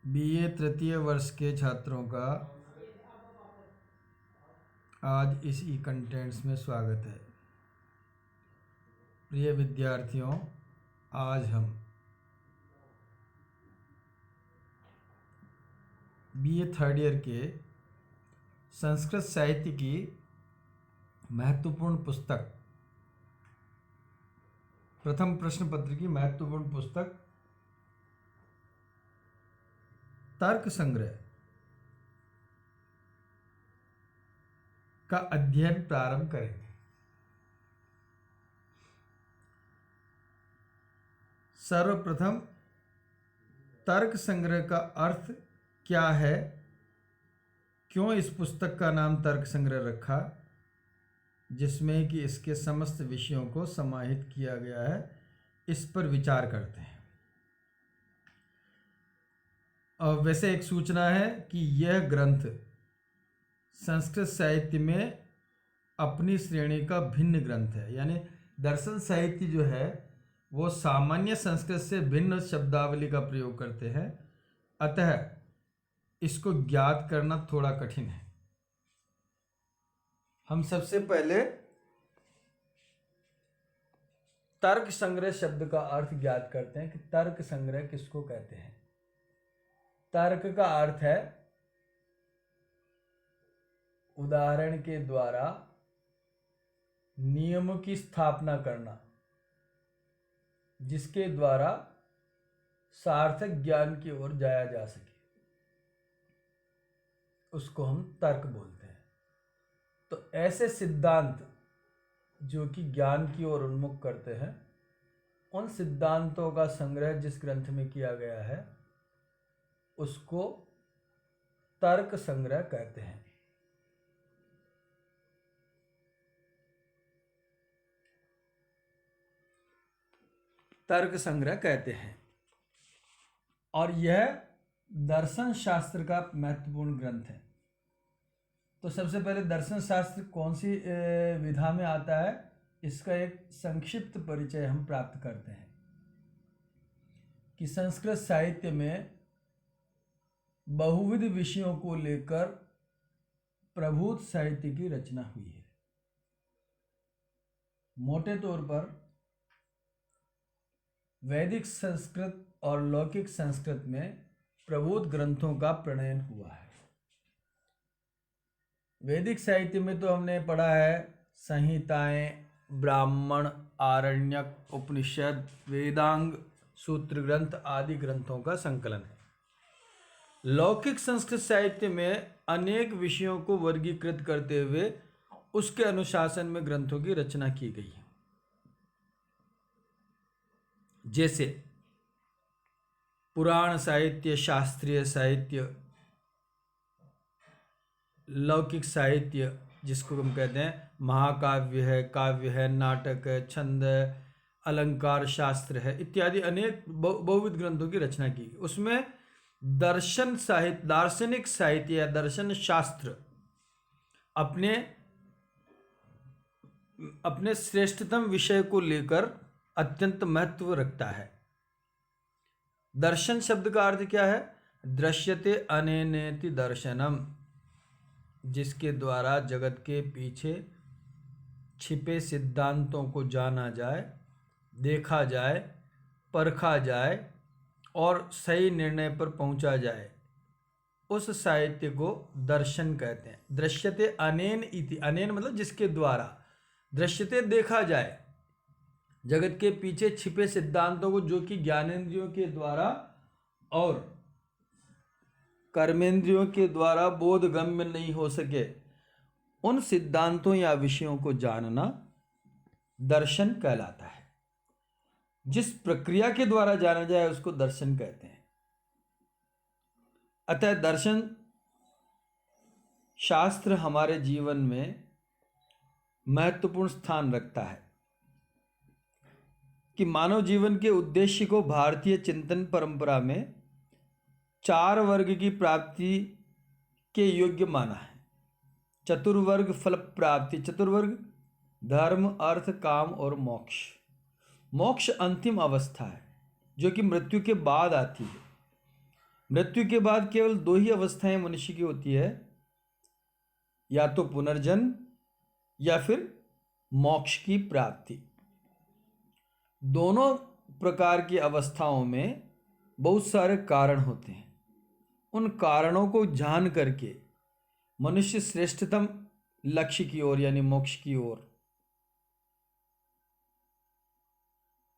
BA तृतीय वर्ष के छात्रों का आज इस ई कंटेंट्स में स्वागत है। प्रिय विद्यार्थियों, आज हम बीए थर्ड ईयर के संस्कृत साहित्य की महत्वपूर्ण पुस्तक, प्रथम प्रश्न पत्र की महत्वपूर्ण पुस्तक तर्क संग्रह का अध्ययन प्रारंभ करेंगे। सर्वप्रथम तर्क संग्रह का अर्थ क्या है, क्यों इस पुस्तक का नाम तर्क संग्रह रखा, जिसमें कि इसके समस्त विषयों को समाहित किया गया है, इस पर विचार करते हैं। और वैसे एक सूचना है कि यह ग्रंथ संस्कृत साहित्य में अपनी श्रेणी का भिन्न ग्रंथ है। यानी दर्शन साहित्य जो है वो सामान्य संस्कृत से भिन्न शब्दावली का प्रयोग करते हैं, अतः इसको ज्ञात करना थोड़ा कठिन है। हम सबसे पहले तर्क संग्रह शब्द का अर्थ ज्ञात करते हैं कि तर्क संग्रह किसको कहते हैं। तर्क का अर्थ है उदाहरण के द्वारा नियम की स्थापना करना, जिसके द्वारा सार्थक ज्ञान की ओर जाया जा सके, उसको हम तर्क बोलते हैं। तो ऐसे सिद्धांत जो कि ज्ञान की ओर उन्मुख करते हैं, उन सिद्धांतों का संग्रह जिस ग्रंथ में किया गया है उसको तर्क संग्रह कहते हैं। तर्क संग्रह कहते हैं और यह दर्शन शास्त्र का महत्वपूर्ण ग्रंथ है। तो सबसे पहले दर्शन शास्त्र कौन सी विधा में आता है, इसका एक संक्षिप्त परिचय हम प्राप्त करते हैं कि संस्कृत साहित्य में बहुविध विषयों को लेकर प्रभूत साहित्य की रचना हुई है। मोटे तौर पर वैदिक संस्कृत और लौकिक संस्कृत में प्रभूत ग्रंथों का प्रणयन हुआ है। वैदिक साहित्य में तो हमने पढ़ा है संहिताएं, ब्राह्मण, आरण्यक, उपनिषद, वेदांग, सूत्र ग्रंथ आदि ग्रंथों का संकलन है। लौकिक संस्कृत साहित्य में अनेक विषयों को वर्गीकृत करते हुए उसके अनुशासन में ग्रंथों की रचना की गई है। जैसे पुराण साहित्य, शास्त्रीय साहित्य, लौकिक साहित्य जिसको हम कहते हैं महाकाव्य है, काव्य है, नाटक है, छंद है, अलंकार शास्त्र है, इत्यादि अनेक बहुविध ग्रंथों की रचना की। उसमें दर्शन साहित्य, दार्शनिक साहित्य या दर्शन शास्त्र अपने श्रेष्ठतम विषय को लेकर अत्यंत महत्व रखता है। दर्शन शब्द का अर्थ क्या है? दृश्यते अनेनेति दर्शनम, जिसके द्वारा जगत के पीछे छिपे सिद्धांतों को जाना जाए, देखा जाए, परखा जाए और सही निर्णय पर पहुंचा जाए, उस साहित्य को दर्शन कहते हैं। दृश्यते अनेन इति, अनेन मतलब जिसके द्वारा, दृश्यते देखा जाए, जगत के पीछे छिपे सिद्धांतों को जो कि ज्ञानेंद्रियों के द्वारा और कर्मेंद्रियों के द्वारा बोधगम्य नहीं हो सके, उन सिद्धांतों या विषयों को जानना दर्शन कहलाता है। जिस प्रक्रिया के द्वारा जाना जाए उसको दर्शन कहते हैं। अतः दर्शन शास्त्र हमारे जीवन में महत्वपूर्ण स्थान रखता है कि मानव जीवन के उद्देश्य को भारतीय चिंतन परंपरा में 4 वर्ग की प्राप्ति के योग्य माना है। चतुर्वर्ग फल प्राप्ति, चतुर्वर्ग धर्म, अर्थ, काम और मोक्ष। मोक्ष अंतिम अवस्था है जो कि मृत्यु के बाद आती है। मृत्यु के बाद केवल दो ही अवस्थाएं मनुष्य की होती है, या तो पुनर्जन्म या फिर मोक्ष की प्राप्ति। दोनों प्रकार की अवस्थाओं में बहुत सारे कारण होते हैं। उन कारणों को जान करके मनुष्य श्रेष्ठतम लक्ष्य की ओर यानी मोक्ष की ओर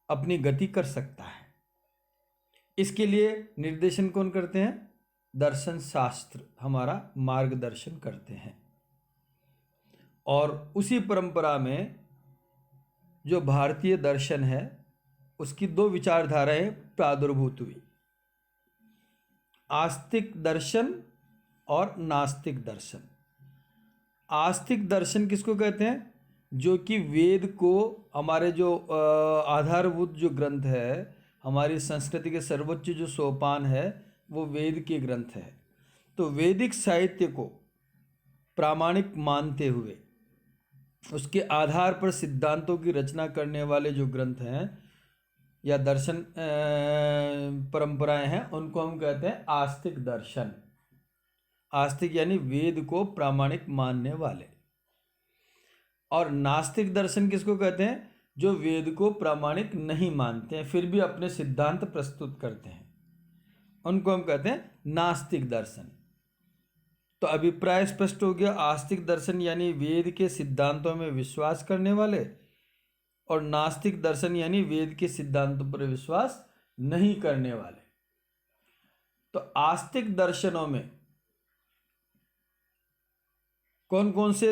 अपनी गति कर सकता है। इसके लिए निर्देशन कौन करते हैं? दर्शन शास्त्र हमारा मार्गदर्शन करते हैं। और उसी परंपरा में जो भारतीय दर्शन है उसकी दो विचारधाराएं प्रादुर्भूत हुई, आस्तिक दर्शन और नास्तिक दर्शन। आस्तिक दर्शन किसको कहते हैं? जो कि वेद को, हमारे जो आधारभूत जो ग्रंथ है, हमारी संस्कृति के सर्वोच्च जो सोपान है वो वेद के ग्रंथ है। तो वैदिक साहित्य को प्रामाणिक मानते हुए उसके आधार पर सिद्धांतों की रचना करने वाले जो ग्रंथ हैं या दर्शन परंपराएं हैं, उनको हम कहते हैं आस्तिक दर्शन। आस्तिक यानी वेद को प्रामाणिक मानने वाले। और नास्तिक दर्शन किसको कहते हैं? जो वेद को प्रामाणिक नहीं मानते हैं फिर भी अपने सिद्धांत प्रस्तुत करते हैं, उनको हम कहते हैं नास्तिक दर्शन। तो अभिप्राय स्पष्ट हो गया। आस्तिक दर्शन यानी वेद के सिद्धांतों में विश्वास करने वाले, और नास्तिक दर्शन यानी वेद के सिद्धांतों पर विश्वास नहीं करने वाले। तो आस्तिक दर्शनों में कौन कौन से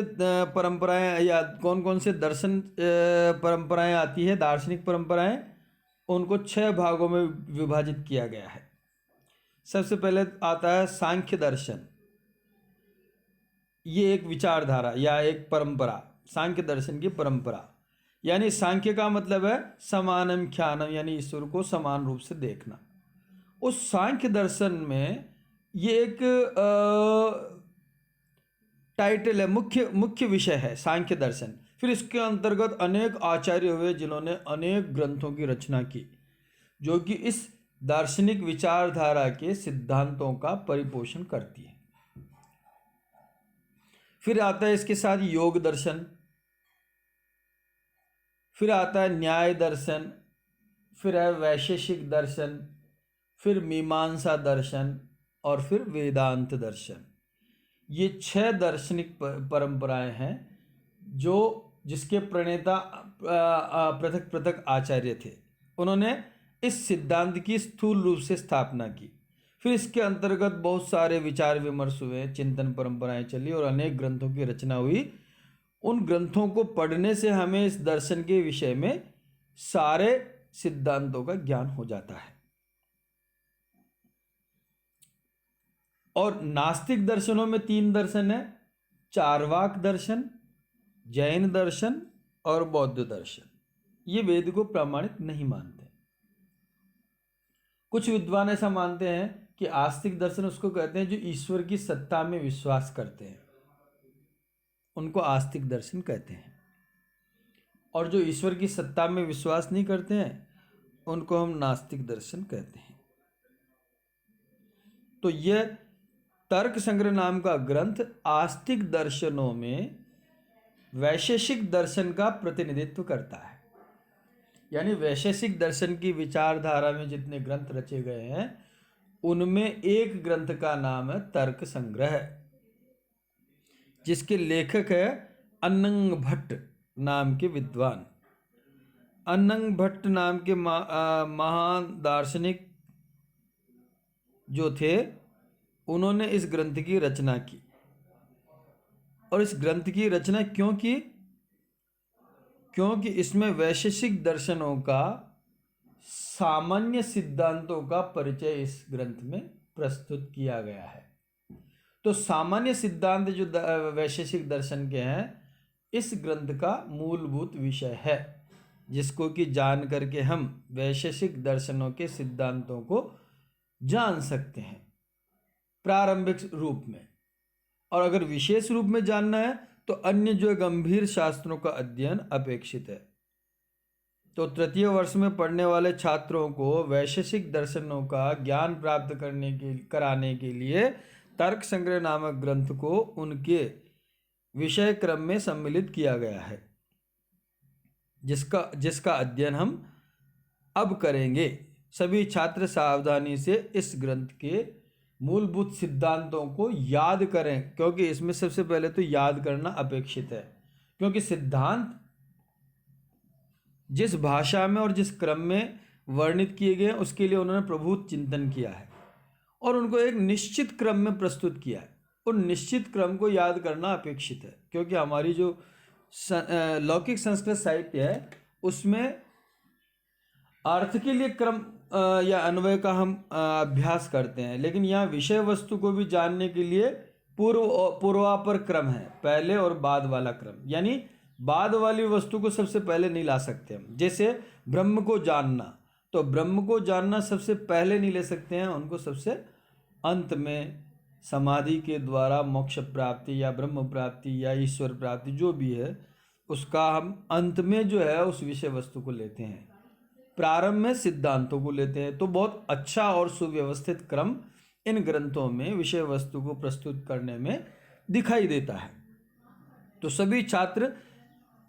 परंपराएं या कौन कौन से दर्शन परंपराएं आती है, दार्शनिक परंपराएं, उनको 6 भागों में विभाजित किया गया है। सबसे पहले आता है सांख्य दर्शन। ये एक विचारधारा या एक परंपरा, सांख्य दर्शन की परंपरा। यानी सांख्य का मतलब है समानम ख्यानम, यानी ईश्वर को समान रूप से देखना। उस सांख्य दर्शन में ये एक टाइटल है, मुख्य विषय है सांख्य दर्शन। फिर इसके अंतर्गत अनेक आचार्य हुए जिन्होंने अनेक ग्रंथों की रचना की, जो कि इस दार्शनिक विचारधारा के सिद्धांतों का परिपोषण करती है। फिर आता है इसके साथ योग दर्शन, फिर आता है न्याय दर्शन, फिर है वैशेषिक दर्शन, फिर मीमांसा दर्शन, और फिर वेदांत दर्शन। ये 6 दार्शनिक परंपराएं हैं जो जिसके प्रणेता पृथक पृथक आचार्य थे। उन्होंने इस सिद्धांत की स्थूल रूप से स्थापना की। फिर इसके अंतर्गत बहुत सारे विचार विमर्श हुए, चिंतन परंपराएं चली और अनेक ग्रंथों की रचना हुई। उन ग्रंथों को पढ़ने से हमें इस दर्शन के विषय में सारे सिद्धांतों का ज्ञान हो जाता है। और नास्तिक दर्शनों में 3 दर्शन है, चार्वाक दर्शन, जैन दर्शन और बौद्ध दर्शन। ये वेद को प्रामाणिक नहीं मानते। कुछ विद्वान ऐसा मानते हैं कि आस्तिक दर्शन उसको कहते हैं जो ईश्वर की सत्ता में विश्वास करते हैं, उनको आस्तिक दर्शन कहते हैं। और जो ईश्वर की सत्ता में विश्वास नहीं करते हैं उनको हम नास्तिक दर्शन कहते हैं। तो यह तर्क संग्रह नाम का ग्रंथ आस्तिक दर्शनों में वैशेषिक दर्शन का प्रतिनिधित्व करता है। यानी वैशेषिक दर्शन की विचारधारा में जितने ग्रंथ रचे गए हैं उनमें एक ग्रंथ का नाम है तर्क संग्रह, जिसके लेखक है अन्नंग भट्ट नाम के विद्वान। अन्नंग भट्ट नाम के महान दार्शनिक जो थे, उन्होंने इस ग्रंथ की रचना की। और इस ग्रंथ की रचना क्यों की? क्योंकि इसमें वैशेषिक दर्शनों का सामान्य सिद्धांतों का परिचय इस ग्रंथ में प्रस्तुत किया गया है। तो सामान्य सिद्धांत जो वैशेषिक दर्शन के हैं इस ग्रंथ का मूलभूत विषय है, जिसको कि जान करके हम वैशेषिक दर्शनों के सिद्धांतों को जान सकते हैं प्रारंभिक रूप में। और अगर विशेष रूप में जानना है तो अन्य जो गंभीर शास्त्रों का अध्ययन अपेक्षित है। तो तृतीय वर्ष में पढ़ने वाले छात्रों को वैशेषिक दर्शनों का ज्ञान प्राप्त कराने के लिए तर्क संग्रह नामक ग्रंथ को उनके विषय क्रम में सम्मिलित किया गया है, जिसका अध्ययन हम अब करेंगे। सभी छात्र सावधानी से इस ग्रंथ के मूलभूत सिद्धांतों को याद करें, क्योंकि इसमें सबसे पहले तो याद करना अपेक्षित है, क्योंकि सिद्धांत जिस भाषा में और जिस क्रम में वर्णित किए गए उसके लिए उन्होंने प्रभुत चिंतन किया है और उनको एक निश्चित क्रम में प्रस्तुत किया है। उन निश्चित क्रम को याद करना अपेक्षित है, क्योंकि हमारी जो लौकिक संस्कृत साहित्य है उसमें अर्थ के लिए क्रम या अन्वय का हम अभ्यास करते हैं, लेकिन यहाँ विषय वस्तु को भी जानने के लिए पूर्वापर क्रम है, पहले और बाद वाला क्रम। यानी बाद वाली वस्तु को सबसे पहले नहीं ला सकते हम। जैसे ब्रह्म को जानना, तो ब्रह्म को जानना सबसे पहले नहीं ले सकते हैं, उनको सबसे अंत में समाधि के द्वारा मोक्ष प्राप्ति या ब्रह्म प्राप्ति या ईश्वर प्राप्ति जो भी है उसका हम अंत में जो है उस विषय वस्तु को लेते हैं, प्रारंभ में सिद्धांतों को लेते हैं। तो बहुत अच्छा और सुव्यवस्थित क्रम इन ग्रंथों में विषय वस्तु को प्रस्तुत करने में दिखाई देता है। तो सभी छात्र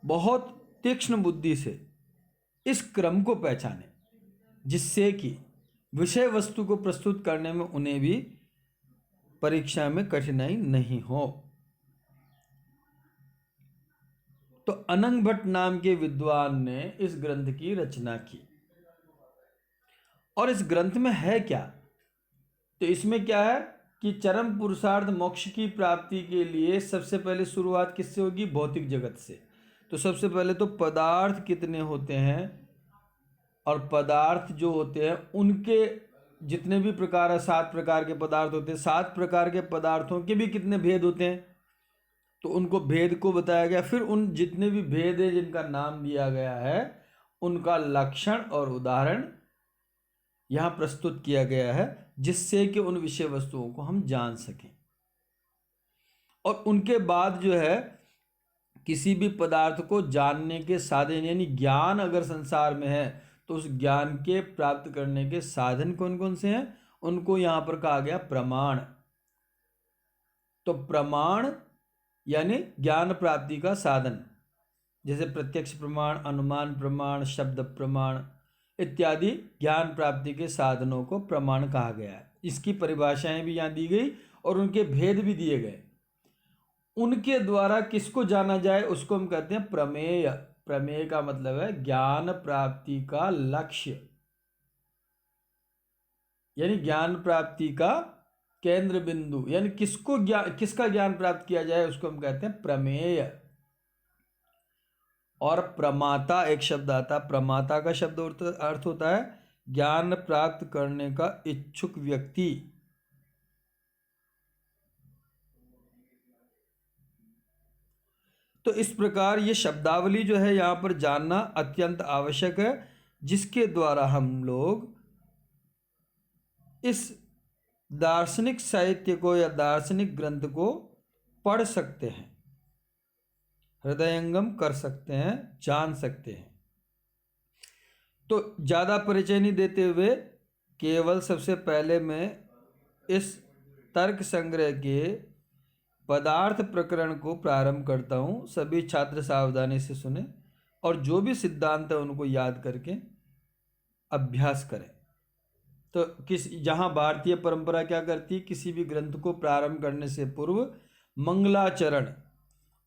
बहुत तीक्ष्ण बुद्धि से इस क्रम को पहचाने, जिससे कि विषय वस्तु को प्रस्तुत करने में उन्हें भी परीक्षा में कठिनाई नहीं हो। तो अनंग भट्ट नाम के विद्वान ने इस ग्रंथ की रचना की। और इस ग्रंथ में है क्या? तो इसमें क्या है कि चरम पुरुषार्थ मोक्ष की प्राप्ति के लिए सबसे पहले शुरुआत किससे होगी? भौतिक जगत से। तो सबसे पहले तो पदार्थ कितने होते हैं और पदार्थ जो होते हैं उनके जितने भी प्रकार है, 7 प्रकार के पदार्थ होते हैं, 7 प्रकार के पदार्थों के भी कितने भेद होते हैं, तो उनको भेद को बताया गया। फिर उन जितने भी भेद है जिनका नाम दिया गया है उनका लक्षण और उदाहरण यहाँ प्रस्तुत किया गया है, जिससे कि उन विषय वस्तुओं को हम जान सकें। और उनके बाद जो है किसी भी पदार्थ को जानने के साधन, यानी ज्ञान अगर संसार में है तो उस ज्ञान के प्राप्त करने के साधन कौन कौन से हैं, उनको यहाँ पर कहा गया प्रमाण। तो प्रमाण यानी ज्ञान प्राप्ति का साधन, जैसे प्रत्यक्ष प्रमाण, अनुमान प्रमाण, शब्द प्रमाण इत्यादि ज्ञान प्राप्ति के साधनों को प्रमाण कहा गया है। इसकी परिभाषाएं भी यहाँ दी गई और उनके भेद भी दिए गए। उनके द्वारा किसको जाना जाए उसको हम कहते हैं प्रमेय। प्रमेय का मतलब है ज्ञान प्राप्ति का लक्ष्य, यानी ज्ञान प्राप्ति का केंद्र बिंदु, यानी किसका ज्ञान प्राप्त किया जाए उसको हम कहते हैं प्रमेय। और प्रमाता एक शब्द आता है। प्रमाता का शब्द अर्थ होता है ज्ञान प्राप्त करने का इच्छुक व्यक्ति। तो इस प्रकार ये शब्दावली जो है यहाँ पर जानना अत्यंत आवश्यक है, जिसके द्वारा हम लोग इस दार्शनिक साहित्य को या दार्शनिक ग्रंथ को पढ़ सकते हैं, हृदयंगम कर सकते हैं, जान सकते हैं। तो ज़्यादा परिचय नहीं देते हुए केवल सबसे पहले मैं इस तर्क संग्रह के पदार्थ प्रकरण को प्रारंभ करता हूँ। सभी छात्र सावधानी से सुने और जो भी सिद्धांत है उनको याद करके अभ्यास करें। तो जहाँ भारतीय परंपरा क्या करती है, किसी भी ग्रंथ को प्रारंभ करने से पूर्व मंगलाचरण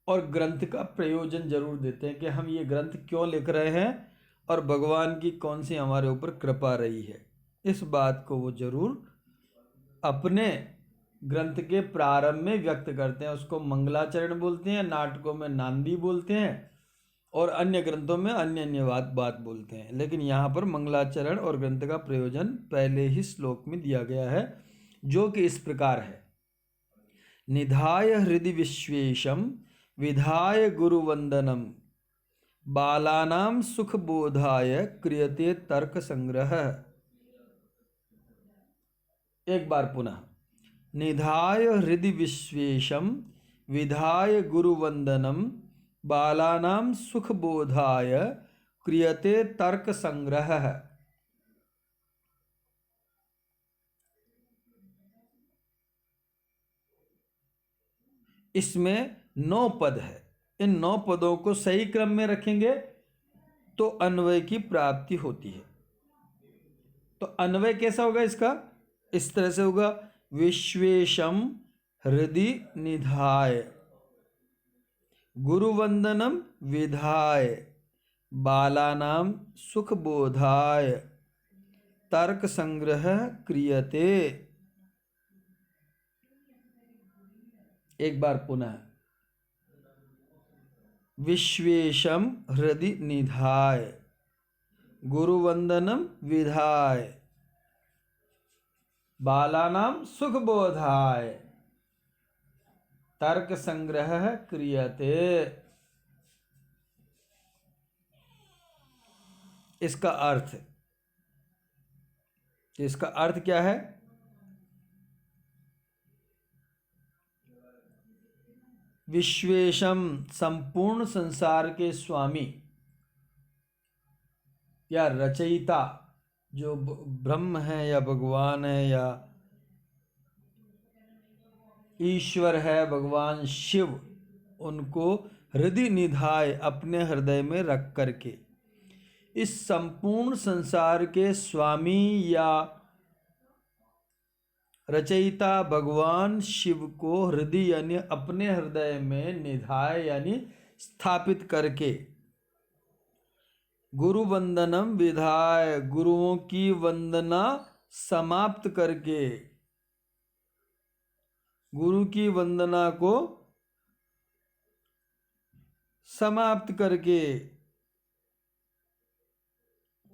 और ग्रंथ का प्रयोजन जरूर देते हैं कि हम ये ग्रंथ क्यों लिख रहे हैं और भगवान की कौन सी हमारे ऊपर कृपा रही है। इस बात को वो जरूर अपने ग्रंथ के प्रारंभ में व्यक्त करते हैं। उसको मंगलाचरण बोलते हैं, नाटकों में नांदी बोलते हैं और अन्य ग्रंथों में अन्य अन्य बात बोलते हैं। लेकिन यहाँ पर मंगलाचरण और ग्रंथ का प्रयोजन पहले ही श्लोक में दिया गया है, जो कि इस प्रकार है। निधाय हृदि विश्वेशम विधाय गुरुवंदनम बालानां सुख बोधाय क्रियते तर्क संग्रह। एक बार पुनः, निधाय हृदि विश्वेशम विधाय गुरुवंदनम बालानां सुख बोधाय क्रियते तर्क संग्रह। इसमें 9 पद है। इन 9 पदों को सही क्रम में रखेंगे तो अन्वय की प्राप्ति होती है। तो अन्वय कैसा होगा इसका? इस तरह से होगा, विश्वेशम हृदि निधाय गुरुवंदनम विधाय बालानां सुखबोधाय तर्क संग्रह क्रियते। एक बार पुनः, विश्वेशम हृदि निधाय गुरुवंदनम विधाय बालानां सुखबोधाय तर्क संग्रह क्रियते। इसका अर्थ क्या है? विश्वेशम संपूर्ण संसार के स्वामी या रचयिता, जो ब्रह्म है या भगवान है या ईश्वर है, भगवान शिव, उनको हृदय निधाय अपने हृदय में रख करके इस संपूर्ण संसार के स्वामी या रचयिता भगवान शिव को हृदय यानी अपने हृदय में निधाय यानी स्थापित करके गुरु वंदनम विधाय गुरुओं की वंदना समाप्त करके, गुरु की वंदना को समाप्त करके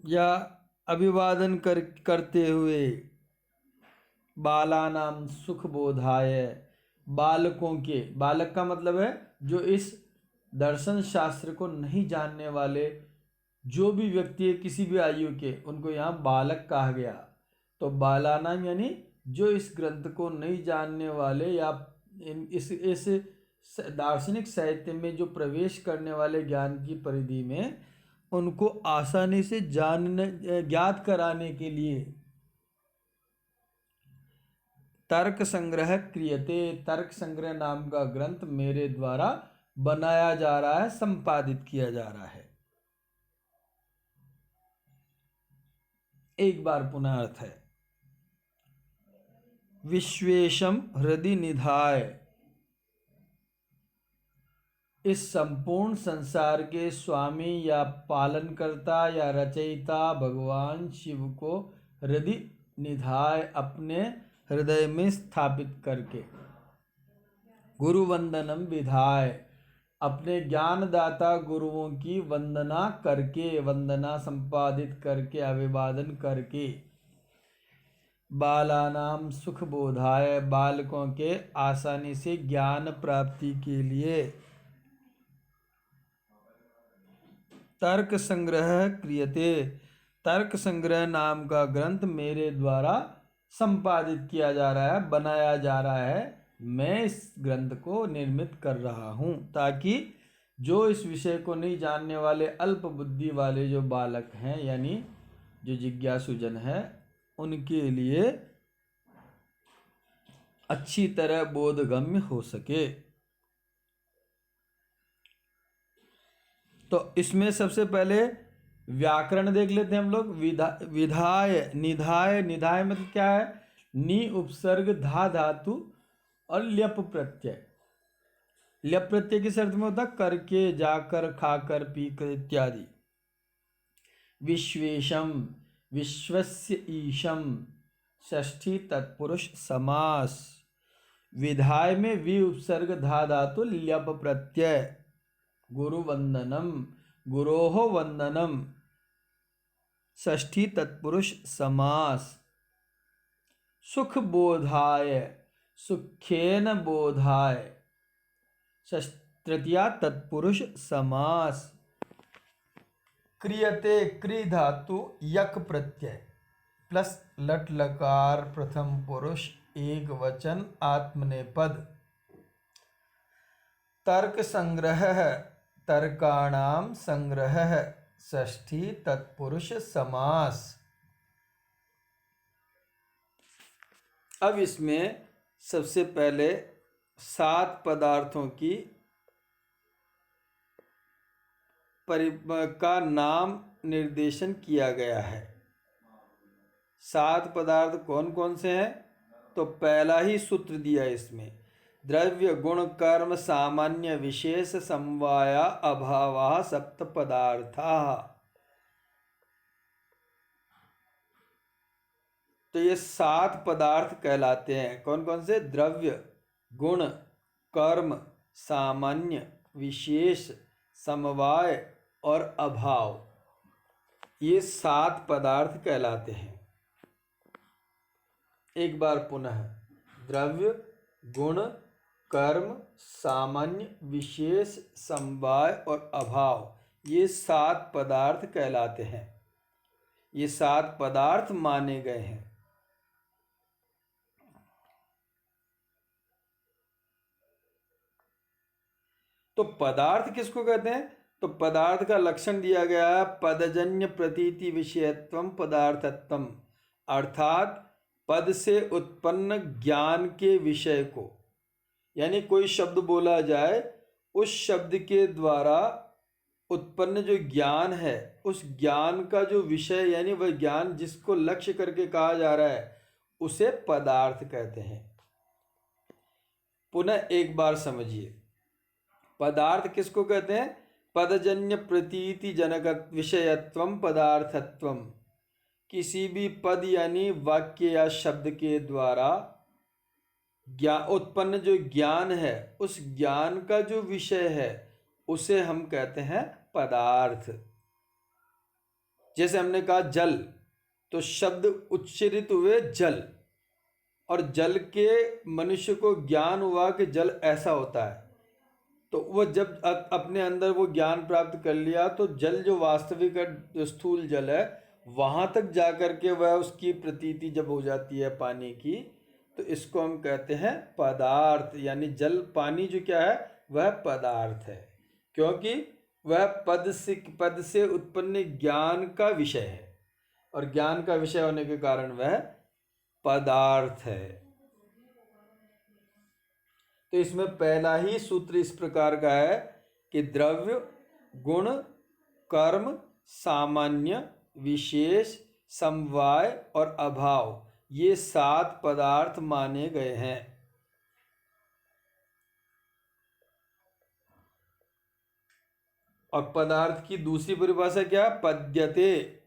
या अभिवादन करते हुए बालानाम सुख बोधाय बालकों के, बालक का मतलब है जो इस दर्शन शास्त्र को नहीं जानने वाले जो भी व्यक्ति है किसी भी आयु के, उनको यहाँ बालक कहा गया। तो बालानाम यानी जो इस ग्रंथ को नहीं जानने वाले या इस दार्शनिक साहित्य में जो प्रवेश करने वाले ज्ञान की परिधि में उनको आसानी से ज्ञात कराने के लिए तर्क संग्रह क्रियते, तर्क संग्रह नाम का ग्रंथ मेरे द्वारा बनाया जा रहा है, संपादित किया जा रहा है। एक बार पुनः अर्थ है, विश्वेशम हृदय निधाय इस संपूर्ण संसार के स्वामी या पालनकर्ता या रचयिता भगवान शिव को हृदय निधाय अपने हृदय में स्थापित करके गुरु वंदनम विधाय अपने ज्ञानदाता गुरुओं की वंदना करके, वंदना संपादित करके, अभिवादन करके बालानाम सुख बोधाय बालकों के आसानी से ज्ञान प्राप्ति के लिए तर्क संग्रह क्रियते, तर्क संग्रह नाम का ग्रंथ मेरे द्वारा संपादित किया जा रहा है, बनाया जा रहा है। मैं इस ग्रंथ को निर्मित कर रहा हूँ ताकि जो इस विषय को नहीं जानने वाले अल्प बुद्धि वाले जो बालक हैं यानी जो जिज्ञासुजन है उनके लिए अच्छी तरह बोधगम्य हो सके। तो इसमें सबसे पहले व्याकरण देख लेते हैं हम लोग। विधाय निधाय, निधाय मतलब क्या है? नी उपसर्ग धा धातु और ल्यप प्रत्यय। ल्यप प्रत्यय किस अर्थ में होता है? करके, जाकर, खाकर, पीकर इत्यादि। विश्वेशम विश्वस्य ईशम षष्ठी तत्पुरुष समास। विधाय में वि उपसर्ग धा धातु ल्यप प्रत्यय। गुरु वंदनम गुरोह वंदनम षष्ठी तत्पुरुष समास। सुख बोधाय सुखेन बोधाय तृतीया तत्पुरुष समास। क्रियते क्रि धातु यक प्रत्यय प्लस लट लकार प्रथम पुरुष एक वचन आत्मनेपद। तर्क संग्रह तर्काणाम संग्रह षष्ठी तत्पुरुष समास। अब इसमें सबसे पहले 7 पदार्थों की का नाम निर्देशन किया गया है। 7 पदार्थ कौन कौन से हैं? तो पहला ही सूत्र दिया इसमें, द्रव्य गुण कर्म सामान्य विशेष समवाया अभावा सप्त पदार्था। तो ये 7 पदार्थ कहलाते हैं। कौन कौन से? द्रव्य गुण कर्म सामान्य विशेष समवाय और अभाव, ये 7 पदार्थ कहलाते हैं। एक बार पुनः, द्रव्य गुण कर्म सामान्य विशेष समवाय और अभाव, ये 7 पदार्थ कहलाते हैं। ये 7 पदार्थ माने गए हैं। तो पदार्थ किसको कहते हैं? तो पदार्थ का लक्षण दिया गया है, पदजन्य प्रतीति विषयत्वम पदार्थत्वम, अर्थात पद से उत्पन्न ज्ञान के विषय को, यानी कोई शब्द बोला जाए, उस शब्द के द्वारा उत्पन्न जो ज्ञान है, उस ज्ञान का जो विषय, यानी वह ज्ञान जिसको लक्ष्य करके कहा जा रहा है, उसे पदार्थ कहते हैं। पुनः एक बार समझिए, पदार्थ किसको कहते हैं? पदजन्य प्रतीति जनक विषयत्वम पदार्थत्वम, किसी भी पद यानी वाक्य या शब्द के द्वारा उत्पन्न जो ज्ञान है, उस ज्ञान का जो विषय है, उसे हम कहते हैं पदार्थ। जैसे हमने कहा जल, तो शब्द उच्चारित हुए जल, और जल के मनुष्य को ज्ञान हुआ कि जल ऐसा होता है, तो वह जब अपने अंदर वो ज्ञान प्राप्त कर लिया, तो जल जो वास्तविक जो स्थूल जल है, वहाँ तक जाकर के वह उसकी प्रतीति जब हो जाती है पानी की, तो इसको हम कहते हैं पदार्थ। यानी जल, पानी जो क्या है, वह पदार्थ है, क्योंकि वह पद से उत्पन्न ज्ञान का विषय है, और ज्ञान का विषय होने के कारण वह पदार्थ है। तो इसमें पहला ही सूत्र इस प्रकार का है कि द्रव्य गुण कर्म सामान्य विशेष समवाय और अभाव, ये 7 पदार्थ माने गए हैं। और पदार्थ की दूसरी परिभाषा क्या? पद्यते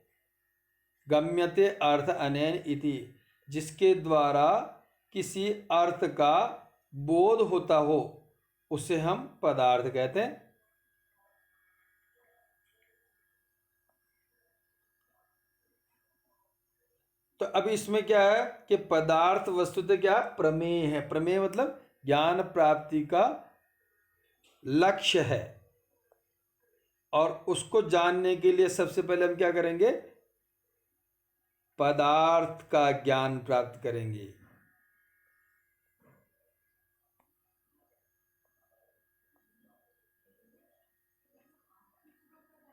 गम्यते अर्थ अनेन इति, जिसके द्वारा किसी अर्थ का बोध होता हो, उसे हम पदार्थ कहते हैं। तो अब इसमें क्या है कि पदार्थ वस्तुतः क्या? प्रमेय है। प्रमेय मतलब ज्ञान प्राप्ति का लक्ष्य है, और उसको जानने के लिए सबसे पहले हम क्या करेंगे? पदार्थ का ज्ञान प्राप्त करेंगे।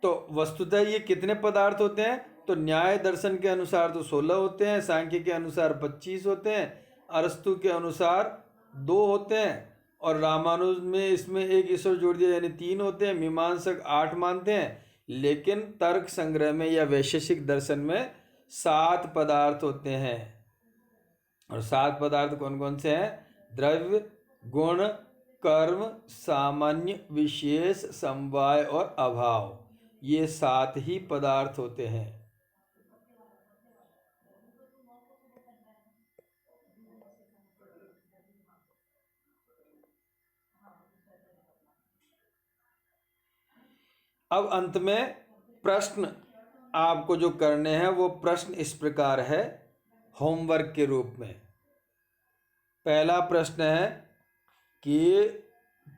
तो वस्तुतः ये कितने पदार्थ होते हैं? तो न्याय दर्शन के अनुसार तो 16 होते हैं, सांख्य के अनुसार 25 होते हैं, अरस्तु के अनुसार 2 होते हैं, और रामानुज में इसमें एक ईश्वर जोड़ दिया यानी 3 होते हैं। मीमांसक 8 मानते हैं, लेकिन तर्क संग्रह में या वैशेषिक दर्शन में 7 पदार्थ होते हैं। और 7 पदार्थ कौन कौन से हैं? द्रव्य गुण कर्म सामान्य विशेष समवाय और अभाव, ये 7 ही पदार्थ होते हैं। अब अंत में प्रश्न आपको जो करने हैं, वो प्रश्न इस प्रकार है होमवर्क के रूप में। पहला प्रश्न है कि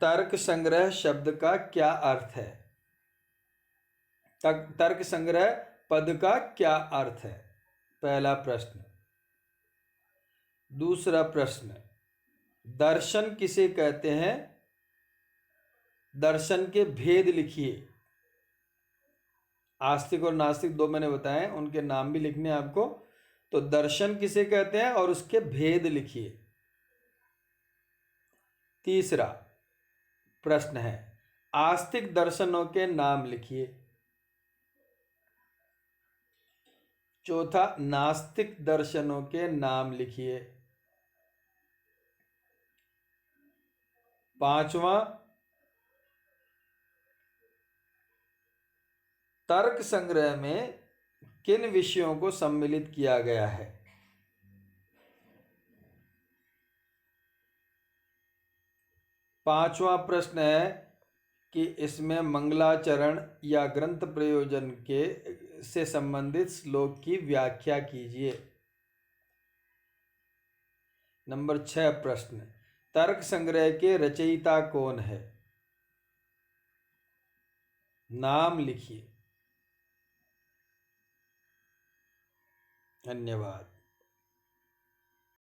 तर्क संग्रह शब्द का क्या अर्थ है? तर्क संग्रह पद का क्या अर्थ है? पहला प्रश्न। दूसरा प्रश्न, दर्शन किसे कहते हैं? दर्शन के भेद लिखिए। आस्तिक और नास्तिक दो मैंने बताए, उनके नाम भी लिखने हैं आपको। तो दर्शन किसे कहते हैं और उसके भेद लिखिए। तीसरा प्रश्न है आस्तिक दर्शनों के नाम लिखिए। चौथा नास्तिक दर्शनों के नाम लिखिए। पांचवा तर्क संग्रह में किन विषयों को सम्मिलित किया गया है। पांचवा प्रश्न है कि इसमें मंगलाचरण या ग्रंथ प्रयोजन के से संबंधित श्लोक की व्याख्या कीजिए। नंबर 6 प्रश्न तर्क संग्रह के रचयिता कौन है, नाम लिखिए। धन्यवाद।